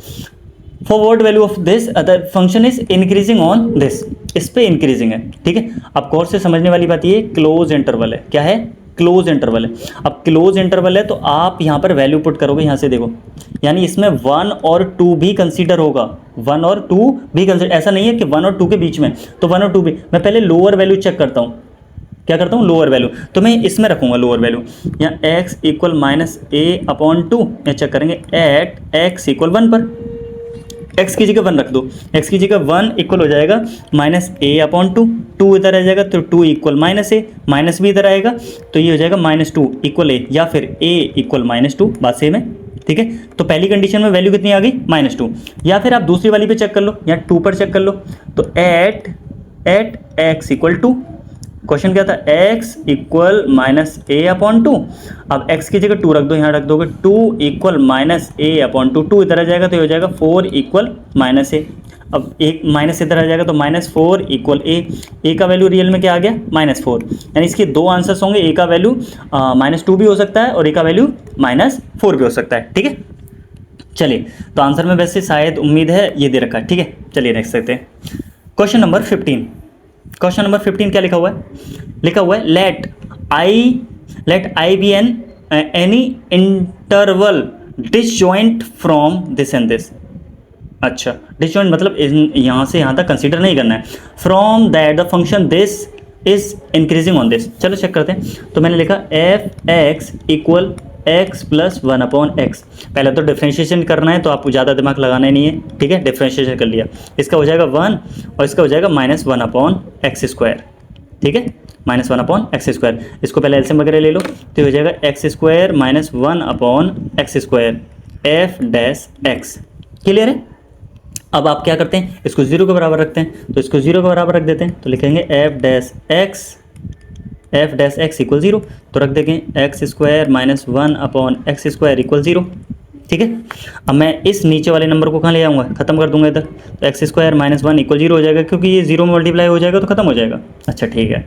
for what value of this the function is increasing on this, इस पे इंक्रीजिंग है। ठीक है, अब कोर्स से समझने वाली बात ये क्लोज इंटरवल है, क्या है, क्लोज इंटरवल है। अब क्लोज इंटरवल है तो आप यहाँ पर वैल्यू पुट करोगे, यहाँ से देखो, यानी इसमें 1 और 2 भी कंसीडर होगा, 1 और 2 भी कंसीडर, ऐसा नहीं है कि 1 और 2 के बीच में, तो 1 और 2 भी। मैं पहले लोअर वैल्यू चेक करता हूँ, क्या करता हूँ, लोअर वैल्यू, तो मैं इसमें रखूँगा लोअर वैल्यू, यहाँ x इक्वल माइनस a/2, या चेक करेंगे एट x इक्वल 1 पर, x की जगह 1 रख दो, x की जगह 1 इक्वल हो जाएगा माइनस a/2, 2 इधर आ जाएगा तो 2 इक्वल माइनस a, माइनस भी इधर आएगा तो ये हो जाएगा -2 इक्वल a, या फिर a इक्वल -2, बात सेम है। ठीक है, तो पहली कंडीशन में वैल्यू कितनी आ गई, -2, या फिर आप दूसरी वाली पे चेक कर लो, या 2 पर चेक कर लो, तो एट x इक्वल 2, क्वेश्चन क्या था, x इक्वल माइनस a/2, अब x की जगह 2 रख दो, यहाँ रख दोगे 2 इक्वल माइनस a/2, 2 इधर आ जाएगा तो ये हो जाएगा 4 इक्वल माइनस a, अब एक माइनस इधर आ जाएगा तो -4 इक्वल a का वैल्यू रियल में क्या आ गया, -4, यानी इसके दो आंसर्स होंगे, a का वैल्यू -2 भी हो सकता है और a का वैल्यू -4 भी हो सकता है। ठीक है, चलिए तो आंसर में वैसे शायद उम्मीद है ये दे रखा है। ठीक है, चलिए नेक्स्ट देखते हैं क्वेश्चन नंबर 15। क्वेश्चन नंबर 15 क्या लिखा हुआ है, लिखा हुआ है let I be an any interval disjoint from this and this. अच्छा, डिसजॉइंट मतलब यहाँ से यहाँ तक कंसीडर नहीं करना है, from that the function this is increasing on this. चलो चेक करते हैं, तो मैंने लिखा f x equal x plus 1/x। पहले तो डिफ्रेंशिएशन करना है, तो आपको ज़्यादा दिमाग लगाना ही नहीं है। ठीक है, डिफ्रेंशिएशन कर लिया, इसका हो जाएगा 1 और इसका हो जाएगा -1/x²। ठीक है, -1/x², इसको पहले एलसीएम वगैरह ले लो, तो हो जाएगा x² -1/x² F dash x. Clear है, अब आप क्या करते हैं, इसको 0 के बराबर रखते हैं, तो इसको 0 के बराबर रख देते हैं, तो लिखेंगे एफ डैश एक्स इक्वल 0, तो रख देंगे x² -1/x² इक्वल 0। ठीक है, अब मैं इस नीचे वाले नंबर को कहाँ ले आऊँगा, खत्म कर दूंगा इधर, तो x² -1 इक्वल 0 हो जाएगा, क्योंकि ये 0 में मल्टीप्लाई हो जाएगा तो खत्म हो जाएगा। अच्छा ठीक है,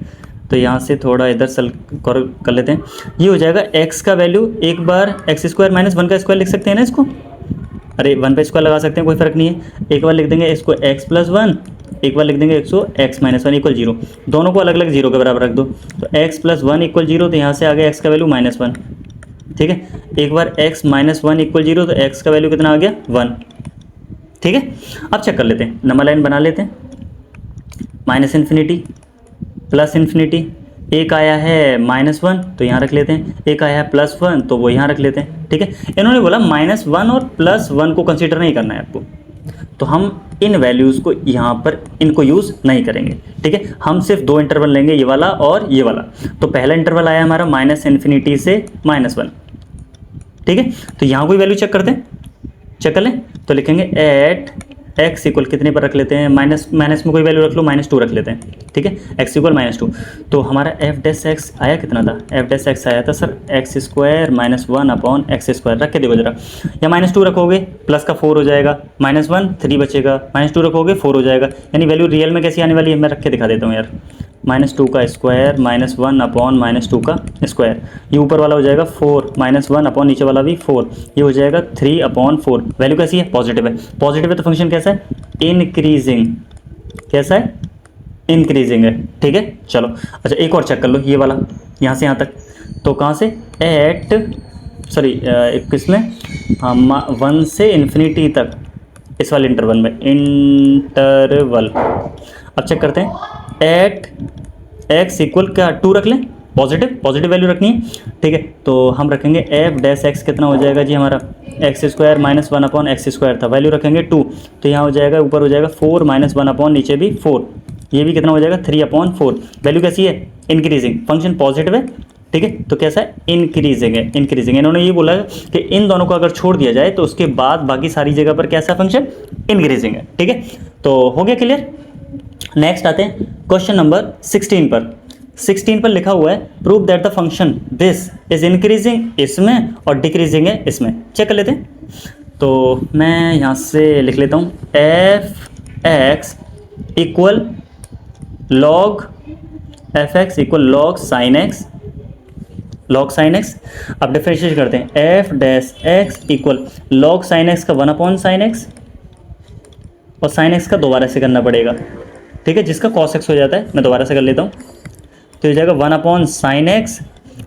तो यहाँ से थोड़ा इधर सल कर लेते हैं, ये हो जाएगा x का वैल्यू, एक बार x² -1 का स्क्वायर लिख सकते हैं ना इसको, अरे 1 पे स्क्वायर लगा सकते हैं, कोई फर्क नहीं है, एक बार लिख देंगे इसको x + 1, एक बार लिख देंगे x -1 इक्वल 0, दोनों को अलग अलग 0 के बराबर रख दो, तो x + 1 इक्वल 0, तो यहाँ से आ गया x का वैल्यू -1। ठीक है, एक बार x -1 इक्वल 0, तो x का वैल्यू कितना आ गया, 1। ठीक है, अब चेक कर लेते हैं, नंबर लाइन बना लेते हैं, -∞ +∞, एक आया है -1 तो यहाँ रख लेते हैं, एक आया है +1 तो वो यहाँ रख लेते हैं। ठीक है। इन्होंने बोला -1 और +1 को कंसीडर नहीं करना है आपको, तो हम इन वैल्यूज़ को यहाँ पर इनको यूज़ नहीं करेंगे, ठीक है। हम सिर्फ दो इंटरवल लेंगे, ये वाला और ये वाला। तो पहला इंटरवल आया हमारा -∞ से -1, ठीक है। तो यहाँ कोई वैल्यू चेक करते हैं, चेक कर लें। तो लिखेंगे एट x इक्वल कितने पर रख लेते हैं, माइनस में कोई वैल्यू रख लो, -2 रख लेते हैं, ठीक है। x इक्वल -2, तो हमारा f' आया कितना था, f' आया था सर x² -1/x²। रख के देखो जरा, या -2 रखोगे प्लस का 4 हो जाएगा, -1 3 बचेगा, -2 रखोगे 4 हो जाएगा, यानी वैल्यू रियल में कैसी आने वाली है, मैं रख के दिखा देता हूँ यार। -2 का स्क्वायर -1/-2 का स्क्वायर, ये ऊपर वाला हो जाएगा 4, -1 नीचे वाला भी 4, ये हो जाएगा 3/4। वैल्यू कैसी है, पॉजिटिव है। पॉजिटिव है तो फंक्शन कैसा है, इंक्रीजिंग। कैसा है, इंक्रीजिंग है, ठीक है। चलो अच्छा एक और चेक कर लो, ये वाला यहाँ से यहाँ तक, तो कहाँ से किसमें 1 से इन्फिनिटी तक, इस वाले इंटरवल में, इंटरवल। अब चेक करते हैं, एट x इक्वल क्या 2 रख लें, पॉजिटिव वैल्यू रखनी है, ठीक है। तो हम रखेंगे f' कितना हो जाएगा जी हमारा, x² -1/x² था, वैल्यू रखेंगे 2, तो यहाँ हो जाएगा, ऊपर हो जाएगा 4 -1 नीचे भी 4, ये भी कितना हो जाएगा 3/4। वैल्यू कैसी है, इंक्रीजिंग, फंक्शन पॉजिटिव है, ठीक है। तो कैसा है, इंक्रीजिंग है, इंक्रीजिंग। इन्होंने ये बोला कि इन दोनों को अगर छोड़ दिया जाए तो उसके बाद बाकी सारी जगह पर कैसा फंक्शन, इंक्रीजिंग है, ठीक है। तो हो गया क्लियर। नेक्स्ट आते हैं क्वेश्चन नंबर 16 पर। 16 पर लिखा हुआ है, prove that the function this is increasing इसमें और डिक्रीजिंग है इसमें। चेक कर लेते हैं। तो मैं यहाँ से लिख लेता हूँ, f(x) equal log f(x) equal log sign x, log sign x। अब डिफरेंशिएट करते हैं, f'(x) equal log sign x का 1/sin x, और साइन x का दोबारा से करना पड़ेगा, ठीक है, जिसका cos x हो जाता है। मैं दोबारा से कर लेता हूँ, तो ये जाएगा 1/sin x,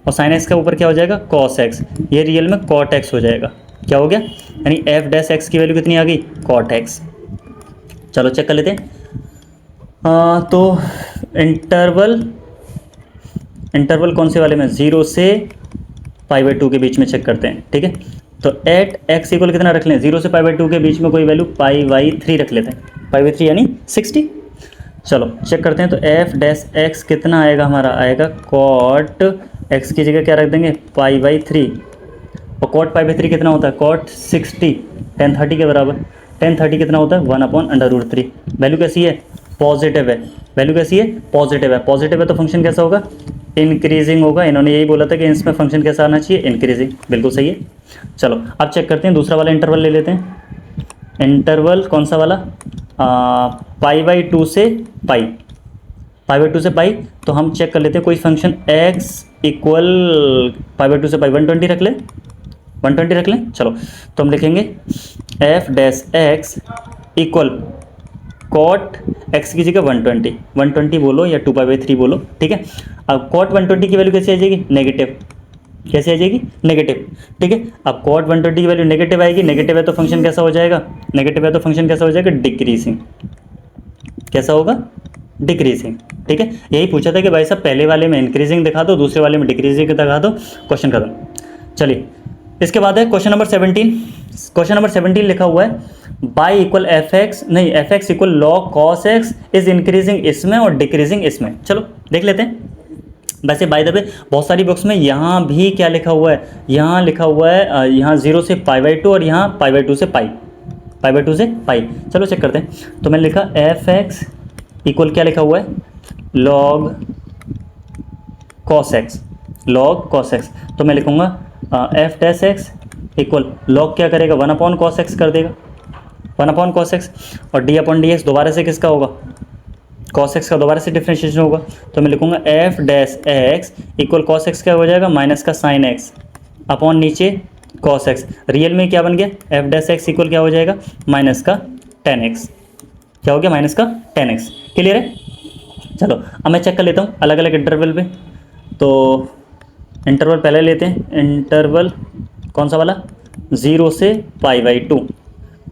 और साइन x का ऊपर क्या हो जाएगा, cos x, ये रियल में cot x हो जाएगा। क्या हो गया, यानी f' की वैल्यू कितनी आ गई, cot x। चलो चेक कर लेते हैं। तो इंटरवल कौन से वाले में, 0 से π/2 के बीच में चेक करते हैं, ठीक है। तो एट x इक्वल कितना रख लें, 0 से π/2 के बीच में कोई वैल्यू π/3 रख लेते हैं, π/3 यानी 60। चलो चेक करते हैं। तो f' कितना आएगा, हमारा आएगा cot x की जगह क्या रख देंगे, π/3, और cot π/3 कितना होता है, cot 60 tan30 के बराबर। tan30 कितना होता है, 1/√3। वैल्यू कैसी है, पॉजिटिव है। वैल्यू कैसी है, पॉजिटिव है। पॉजिटिव है तो फंक्शन कैसा होगा, इंक्रीजिंग होगा। इन्होंने यही बोला था कि इसमें फंक्शन कैसा आना चाहिए, इंक्रीजिंग, बिल्कुल सही है। चलो अब चेक करते हैं, दूसरा वाला इंटरवल ले लेते हैं। इंटरवल कौन सा वाला, π/2 से π तो हम चेक कर लेते हैं कोई फंक्शन x इक्वल π/2 से 120 रख लें, 120 रख लें। चलो तो हम लिखेंगे f' इक्वल cot x की जगह 120 बोलो या 2π/3 बोलो, ठीक है। अब cot 120 की वैल्यू कैसे आ जाएगी, नेगेटिव। कैसे आ जाएगी, नेगेटिव, ठीक है। अब cot 120 की वैल्यू नेगेटिव आएगी, नेगेटिव है तो फंक्शन कैसा हो जाएगा, नेगेटिव है तो फंक्शन कैसा हो जाएगा, डिक्रीजिंग। कैसा होगा, डिक्रीजिंग, ठीक है। यही पूछा था कि भाई साहब पहले वाले में इंक्रीजिंग दिखा दो, दूसरे वाले में डिक्रीजिंग दिखा दो, क्वेश्चन खत्म। चलिए इसके बाद है क्वेश्चन नंबर 17। क्वेश्चन नंबर 17 लिखा हुआ है, by equal f(x) equal log cos x is increasing इसमें और डिक्रीजिंग इसमें। चलो देख लेते हैं। वैसे बाय द वे बहुत सारी बुक्स में यहाँ भी क्या लिखा हुआ है, यहाँ लिखा हुआ है यहाँ 0 से π/2 और यहाँ π/2 से π/2 से π। चलो चेक करते हैं। तो मैंने लिखा f(x) इक्वल क्या लिखा हुआ है, log cos x, log cos x। तो मैं लिखूँगा f' इक्वल लॉग क्या करेगा, 1/cos x कर देगा, 1/cos x, और d/dx दोबारा से किसका होगा, cos x का दोबारा से डिफरेंशिएशन होगा। तो मैं लिखूँगा f' इक्वल cos x क्या हो जाएगा, माइनस का sin x अपॉन नीचे cos x। रियल में क्या बन गया, f' इक्वल क्या हो जाएगा, माइनस का tan x। क्या हो गया, माइनस का tan x। क्लियर है। चलो अब मैं चेक कर लेता हूँ अलग अलग इंटरवल पे। तो इंटरवल पहले लेते हैं, इंटरवल कौन सा वाला, 0 से π/2।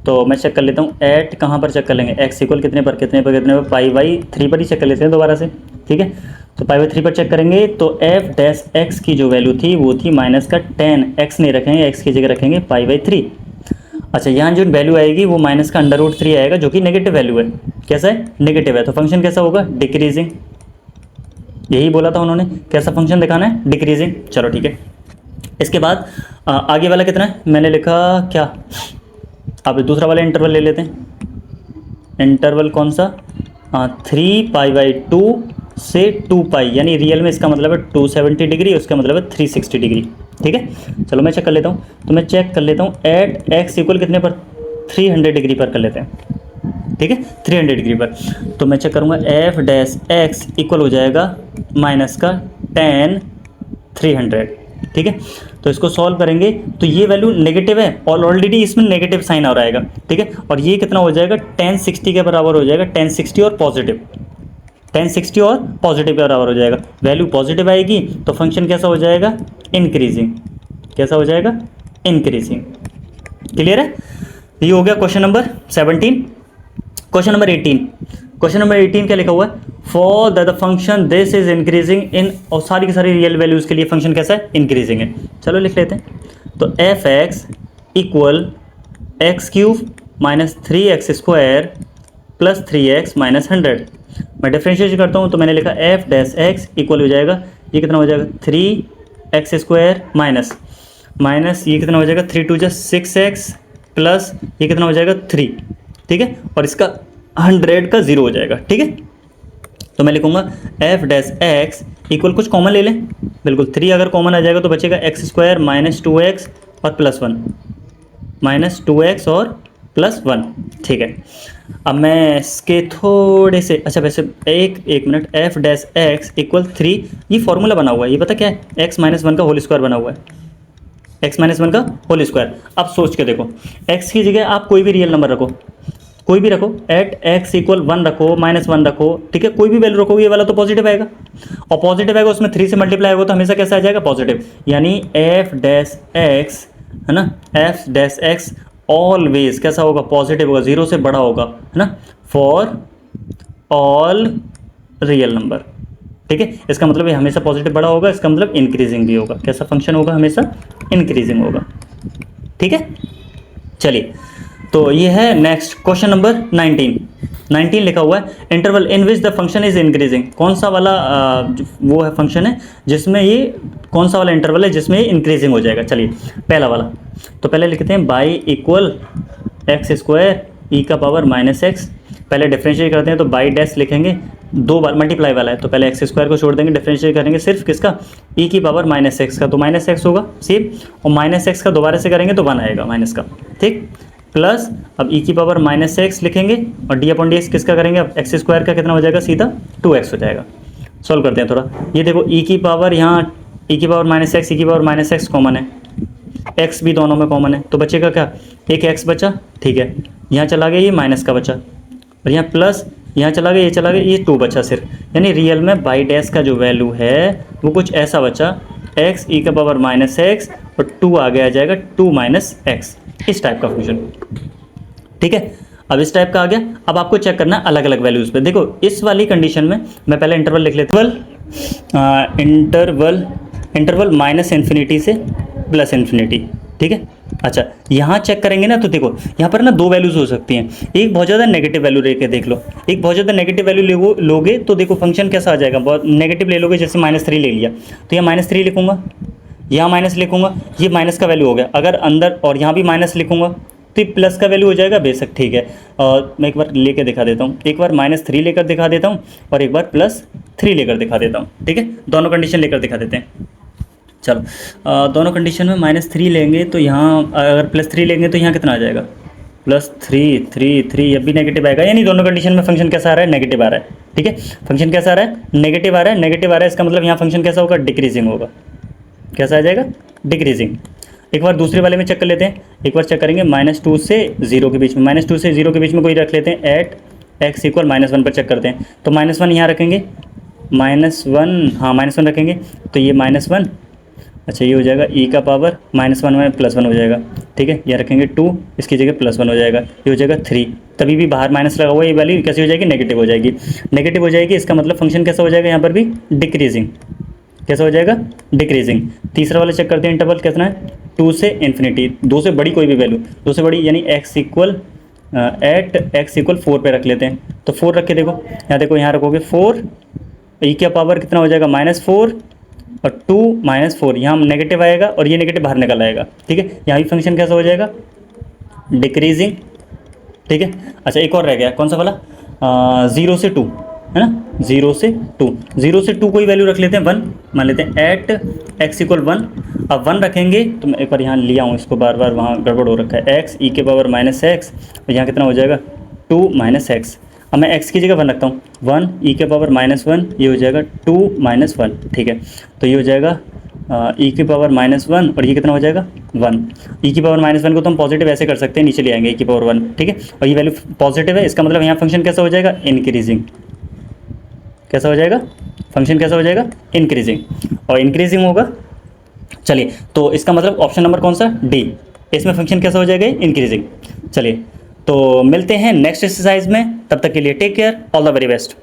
तो मैं चेक कर लेता हूँ, कहाँ पर चेक कर लेंगे, x इक्वल कितने पर π/3 पर ही चेक कर लेते हैं दोबारा से, ठीक है। तो पाई बाई 3 पर चेक करेंगे तो एफ डैश एक्स की जो वैल्यू थी वो थी माइनस का 10, एक्स नहीं रखेंगे, एक्स की जगह रखेंगे पाई बाई 3। अच्छा, यहाँ जो वैल्यू आएगी वो माइनस का √3 आएगा, जो कि नेगेटिव वैल्यू है। कैसा है? नेगेटिव है। तो फंक्शन कैसा होगा? डिक्रीजिंग। यही बोला था उन्होंने, कैसा फंक्शन दिखाना है? डिक्रीजिंग। चलो ठीक है। इसके बाद आगे वाला कितना है? मैंने लिखा क्या, अब दूसरा वाला इंटरवल ले लेते हैं। इंटरवल कौन सा? 3π/2 से 2π, यानी रियल में इसका मतलब है 270 डिग्री, उसका मतलब है 360 डिग्री। ठीक है, चलो मैं चेक कर लेता हूँ। तो मैं चेक कर लेता हूँ एट एक्स इक्वल कितने पर? 300 डिग्री पर कर लेते हैं। ठीक है, 300 डिग्री पर। तो मैं चेक करूँगा एफ डैश एक्स इक्वल हो जाएगा माइनस का 10 300। ठीक है, तो इसको सॉल्व करेंगे तो ये वैल्यू नेगेटिव है और ऑलरेडी इसमें नेगेटिव साइन आ रहेगा। ठीक है, और ये कितना हो जाएगा? 1060 के बराबर हो जाएगा। 1060 और पॉजिटिव, 1060 और पॉजिटिव के बराबर हो जाएगा। वैल्यू पॉजिटिव आएगी तो फंक्शन कैसा हो जाएगा? इंक्रीजिंग। कैसा हो जाएगा? इंक्रीजिंग। क्लियर है? ये हो गया question number 17। Question number 18, question number 18 क्या लिखा हुआ है? For the function this is increasing in, और सारी की सारी रियल वैल्यूज़ के लिए फंक्शन कैसा है? इंक्रीजिंग है। चलो लिख लेते हैं। तो F x equal x cube minus 3x² plus 3x minus 100। मैं डिफ्रेंशिएट करता हूँ तो मैंने लिखा एफ डैश एक्स इक्वल हो जाएगा, ये कितना हो जाएगा? 3x² माइनस ये कितना हो जाएगा? 3 2 6x प्लस ये कितना हो जाएगा? 3। ठीक है, और इसका 100 का 0 हो जाएगा। ठीक है, तो मैं लिखूंगा एफ डैश एक्स इक्वल, कुछ कॉमन ले लें, बिल्कुल 3 अगर कॉमन आ जाएगा तो बचेगा x² माइनस 2x और प्लस 1, माइनस 2x और प्लस 1। ठीक है, अब मैं इसके थोड़े से, अच्छा वैसे एक minute, F dash x equal 3, ये फॉर्मूला बना हुआ है, ये पता क्या है? x माइनस 1 का होल स्क्वायर बना हुआ है, x माइनस 1 का होल स्क्वायर। अब सोच के देखो, x की जगह आप कोई भी रियल नंबर रखो, कोई भी रखो, एट x इक्वल 1 रखो, -1 रखो, ठीक है, कोई भी वैल्यू रखो, ये वाला तो पॉजिटिव आएगा, और पॉजिटिव आएगा उसमें 3 से मल्टीप्लाई होगा तो हमेशा कैसा आ जाएगा? पॉजिटिव। यानी एफ डैश एक्स है ना, एफ डैश एक्स ऑलवेज कैसा होगा? पॉजिटिव होगा, 0 से बड़ा होगा, है ना, फॉर ऑल रियल नंबर। ठीक है, इसका मतलब ये हमेशा पॉजिटिव बड़ा होगा, इसका मतलब इंक्रीजिंग भी होगा। कैसा फंक्शन होगा? हमेशा इंक्रीजिंग होगा। ठीक है, चलिए, तो ये है नेक्स्ट क्वेश्चन नंबर 19 लिखा हुआ है interval in which the function is increasing. कौन सा वाला वो है फंक्शन है जिसमें ये, कौन सा वाला इंटरवल है जिसमें ये इंक्रीजिंग हो जाएगा? चलिए पहला वाला, तो पहले लिखते हैं बाई इक्वल x² ई का पावर -x। पहले डिफरेंशिएट करते हैं तो बाई डैश लिखेंगे, 2 बार मल्टीप्लाई वाला है तो पहले x² को छोड़ देंगे, डिफरेंशिएट करेंगे सिर्फ किसका? e की पावर -x का, तो -x होगा सेम, और -x का दोबारा से करेंगे तो 1 आएगा माइनस का। ठीक, प्लस अब e की पावर -x लिखेंगे और d/dx किसका करेंगे? अब x² का कितना हो जाएगा? सीधा 2x हो जाएगा। सॉल्व करते हैं थोड़ा, ये देखो e की पावर, यहाँ e की पावर -x, e की पावर -x कॉमन है, x भी दोनों में कॉमन है, तो बचेगा क्या? एक x बचा। ठीक है, यहाँ चला गया, ये माइनस का बचा, और यहाँ प्लस, यहाँ चला गया, ये चला गया, ये 2 बचा सिर्फ। यानी रियल में बाई डैश का जो वैल्यू है वो कुछ ऐसा बचा, x e का पावर -x और 2 आगे आ जाएगा 2 - x, इस टाइप का फंक्शन। ठीक है, अब इस टाइप का आ गया। अब आपको चेक करना अलग अलग वैल्यूज़ पे। देखो इस वाली कंडीशन में मैं पहले इंटरवल लिख लेता हूँ, इंटरवल -∞ से +∞। ठीक है, अच्छा यहाँ चेक करेंगे ना तो देखो यहाँ पर ना 2 वैल्यूज़ हो सकती हैं, एक बहुत ज़्यादा नेगेटिव वैल्यू लेके देख लो, एक बहुत ज़्यादा नेगेटिव वैल्यू लोगे तो देखो फंक्शन कैसा आ जाएगा? बहुत नेगेटिव ले लोगे, जैसे -3 ले लिया तो यहाँ -3 लिखूंगा, यहाँ माइनस लिखूंगा, ये माइनस का वैल्यू हो गया। अगर अंदर और यहाँ भी माइनस लिखूंगा तो ये प्लस का वैल्यू हो जाएगा बेशक। ठीक है, और मैं एक बार लेके दिखा देता हूँ, एक बार -3 लेकर दिखा देता हूँ और एक बार +3 लेकर दिखा देता हूँ। ठीक है, दोनों कंडीशन लेकर दिखा देते हैं। चलो दोनों कंडीशन में -3 लेंगे तो यहाँ, अगर +3 लेंगे तो यहाँ कितना आ जाएगा? +3 3 3, अब भी नेगेटिव आएगा, यानी दोनों कंडीशन में फंक्शन कैसा आ रहा है? नेगेटिव आ रहा है। ठीक है, फंक्शन कैसा आ रहा है? नेगेटिव आ रहा है, नेगेटिव आ रहा है, इसका मतलब यहाँ फंक्शन कैसा होगा? डिक्रीजिंग होगा। कैसा आ जाएगा? डिक्रीजिंग। एक बार दूसरे वाले में चेक कर लेते हैं, एक बार चेक करेंगे -2 से 0 के बीच में, -2 से 0 के बीच में कोई रख लेते हैं, एट x इक्वल -1 पर चेक करते हैं, तो -1 यहाँ रखेंगे, -1, हाँ -1 रखेंगे तो ये -1, अच्छा ये हो जाएगा e का पावर -1 में +1 हो जाएगा, ठीक है, यहाँ रखेंगे 2, इसकी जगह +1 हो जाएगा, ये हो जाएगा 3। तभी भी बाहर माइनस लगा हुआ है, ये वैल्यू कैसी हो जाएगी, नेगेटिव हो जाएगी। नेगेटिव हो जाएगी, इसका मतलब फंक्शन कैसा हो जाएगा यहाँ पर भी, डिक्रीजिंग। कैसा हो जाएगा, डिक्रीजिंग। तीसरा वाला चेक करते हैं इंटरवल कितना है, 2 से इन्फिनिटी, 2 से बड़ी कोई भी वैल्यू, 2 से बड़ी यानी x equal at x equal 4 पे रख लेते हैं। तो 4 रख के देखो, यहाँ रखोगे 4, e का पावर कितना हो जाएगा, -4 और 2 -4, यहाँ नेगेटिव आएगा और ये नेगेटिव बाहर निकल आएगा। ठीक है, यहाँ भी फंक्शन कैसा हो जाएगा, डिक्रीजिंग। ठीक है, अच्छा एक और रह गया, कौन सा वाला, 0 से 2 है ना, 0 से 2, 0 से 2 कोई वैल्यू रख लेते हैं 1, मान लेते हैं एट x इक्वल 1। अब 1 रखेंगे तो मैं एक बार यहाँ लिया हूँ इसको, बार बार वहाँ गड़बड़ हो रखा है, x e के पावर -x और यहाँ कितना हो जाएगा 2 -x। अब मैं x की जगह 1 रखता हूँ, 1 e के पावर -1, ये हो जाएगा 2 -1। ठीक है, तो ये हो जाएगा e की पावर -1 और ये कितना हो जाएगा 1। e की पावर -1 को तो हम पॉजिटिव ऐसे कर सकते हैं, नीचे ले आएंगे e की पावर 1। ठीक है, और ये वैल्यू पॉजिटिव है, इसका मतलब यहाँ फंक्शन कैसा हो जाएगा, इंक्रीजिंग। कैसा हो जाएगा, फंक्शन कैसा हो जाएगा, इंक्रीजिंग, और इंक्रीजिंग होगा। चलिए, तो इसका मतलब ऑप्शन नंबर कौन सा, डी, इसमें फंक्शन कैसा हो जाएगा, इंक्रीजिंग। चलिए, तो मिलते हैं नेक्स्ट एक्सरसाइज में, तब तक के लिए take care, all the very best.